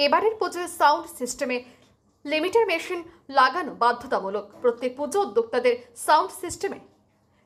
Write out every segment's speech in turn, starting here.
এবারের পুজোয় সাউন্ড সিস্টেমে লিমিটার মেশিন লাগানো বাধ্যতামূলক। প্রত্যেক পুজো উদ্যোক্তাদের সাউন্ড সিস্টেমে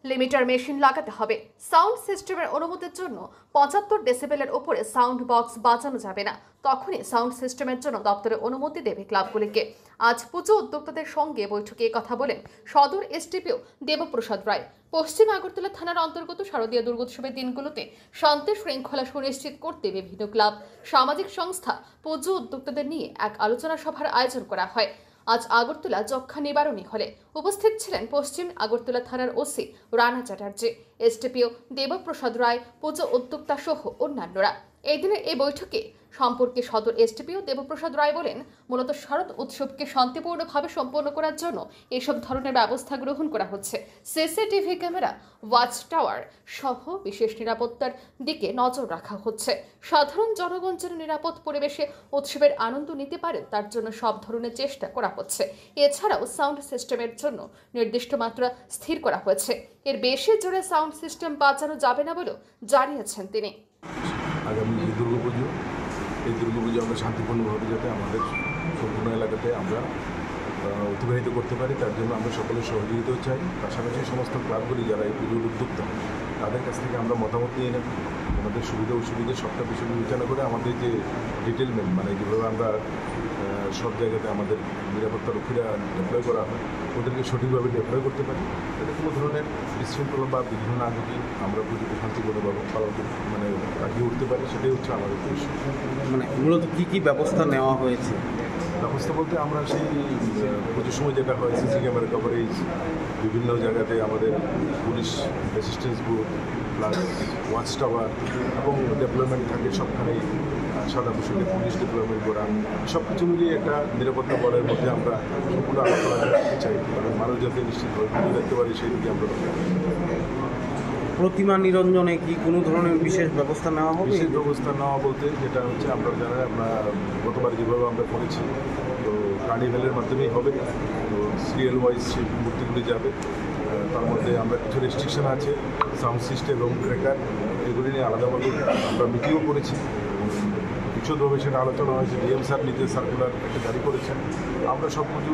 লিমিটার মেশিন লাগাতে হবে। সাউন্ড সিস্টেমের অনুমতির জন্য 75 ডেসিবেলের উপরে সাউন্ড বক্স বাজানো যাবে না। তখনই সাউন্ড সিস্টেমের জন্য দপ্তরে অনুমতি দেবে ক্লাবগুলিকে। আজ পুজো উদ্যোক্তাদের সঙ্গে বৈঠকে কথা বলেন সদর এসডিপিও দেবপ্রসাদ রায়। পশ্চিম আগরতলা থানার অন্তর্গত শারদীয় দুর্গোৎসবের দিনগুলোতে শান্তি শৃঙ্খলা সুনিশ্চিত করতে বিভিন্ন ক্লাব, সামাজিক সংস্থা, পুজো উদ্যোক্তাদের নিয়ে এক আলোচনা সভার আয়োজন করা হয়। আজ আগরতলা যক্ষা নিবারণী হলে উপস্থিত ছিলেন পশ্চিম আগরতলা থানার ওসি রানা চ্যাটার্জি, এসডিপিও দেবপ্রসাদ রায়, পুজো উদ্যোক্তা সহ অন্যান্যরা। এই দিনের এই বৈঠকে সম্পর্কে সদর এসডিপিও দেবপ্রসাদ রায় বলেন, মূলত শারদ উৎসবকে শান্তিপূর্ণভাবে সম্পন্ন করার জন্য এসব ধরনের ব্যবস্থা গ্রহণ করা হচ্ছে। সিসিটিভি ক্যামেরা, ওয়াচ টাওয়ার সহ বিশেষ নিরাপত্তার দিকে নজর রাখা হচ্ছে। সাধারণ জনগণ যেন নিরাপদ পরিবেশে উৎসবের আনন্দ নিতে পারেন তার জন্য সব ধরনের চেষ্টা করা হচ্ছে। এছাড়াও সাউন্ড সিস্টেমের জন্য নির্দিষ্ট মাত্রা স্থির করা হয়েছে। এর বেশি জোরে সাউন্ড সিস্টেম বাজানো যাবে না বলেও জানিয়েছেন তিনি। আগামী যে দুর্গাপুজো, এই দুর্গাপুজো আমরা শান্তিপূর্ণভাবে যাতে আমাদের সম্পূর্ণ এলাকাতে আমরা অতিবাহিত করতে পারি, তার জন্য আমরা সকলের সহযোগিতাও চাই। পাশাপাশি সমস্ত ক্লাবগুলি যারা এই পুজোর উদ্যোক্তা, তাদের কাছ থেকে আমরা মতামত নিয়ে নেব। আমাদের সুবিধা অসুবিধা সবটা বিষয় বিবেচনা করে আমাদের যে ডিটেলমেন্ট, মানে যেভাবে আমরা সব জায়গাতে আমাদের নিরাপত্তা রক্ষীরা ডেপ্লয় করা হয়, ওদেরকে সঠিকভাবে ডেপ্লয় করতে পারি, যাতে কোনো ধরনের বিশৃঙ্খলা বা বিঘ্ন না ঘটি আমরা পুজোকে শান্তিপূর্ণভাবে পালন মানে কাটিয়ে উঠতে পারি, সেটাই হচ্ছে আমাদের উদ্দেশ্য। মানে মূলত কী ব্যবস্থা নেওয়া হয়েছে? ব্যবস্থা বলতে আমরা সেই পুজোর সময় যেটা হয়, সিসি ক্যামেরা কভারেজ, বিভিন্ন জায়গাতে আমাদের police assistance booth plus watch tower এবং ডেভেলপমেন্ট থাকে সবখানেই সাদা পোশাকে পুলিশ ডেভেলপমেন্ট করা, সব কিছু মিলিয়ে একটা নিরাপত্তা বলয়ের মধ্যে আমরা সম্পূর্ণ আলোচনা রাখতে চাই এবং মানুষ যাতে নিশ্চিতভাবে পুজো দেখতে পারি সেই দিকে আমরা প্রতিমা নিরঞ্জনে কি কোনো ধরনের বিশেষ ব্যবস্থা নেওয়া হবে? বিশেষ ব্যবস্থা নেওয়া বলতে যেটা হচ্ছে আমরা জানেন আমরা গতবার যেভাবে আমরা করেছি, তো কার্নিভ্যালের মাধ্যমেই হবে। তো সিরিয়াল ওয়াইজ সেই মূর্তিগুলি যাবে। তার মধ্যে আমরা কিছু রেস্ট্রিকশন আছে, সাউন্ড সিস্টেম এবং ব্রেকার, এগুলি নিয়ে আলাদাভাবে আমরা মিটিংও করেছি। বিশদভাবে সেটা আলোচনা হয়েছে। ডিএম স্যার নিজের সার্কুলার একটা জারি করেছেন। আমরা সব পুজো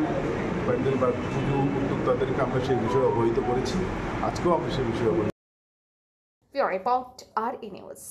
প্যান্ডেল বা পুজো উদ্যোক্তাদেরকে আমরা সেই বিষয়ে অবহিত করেছি। আজকেও আমরা সেই বিষয়ে অবহিত। Report RE News.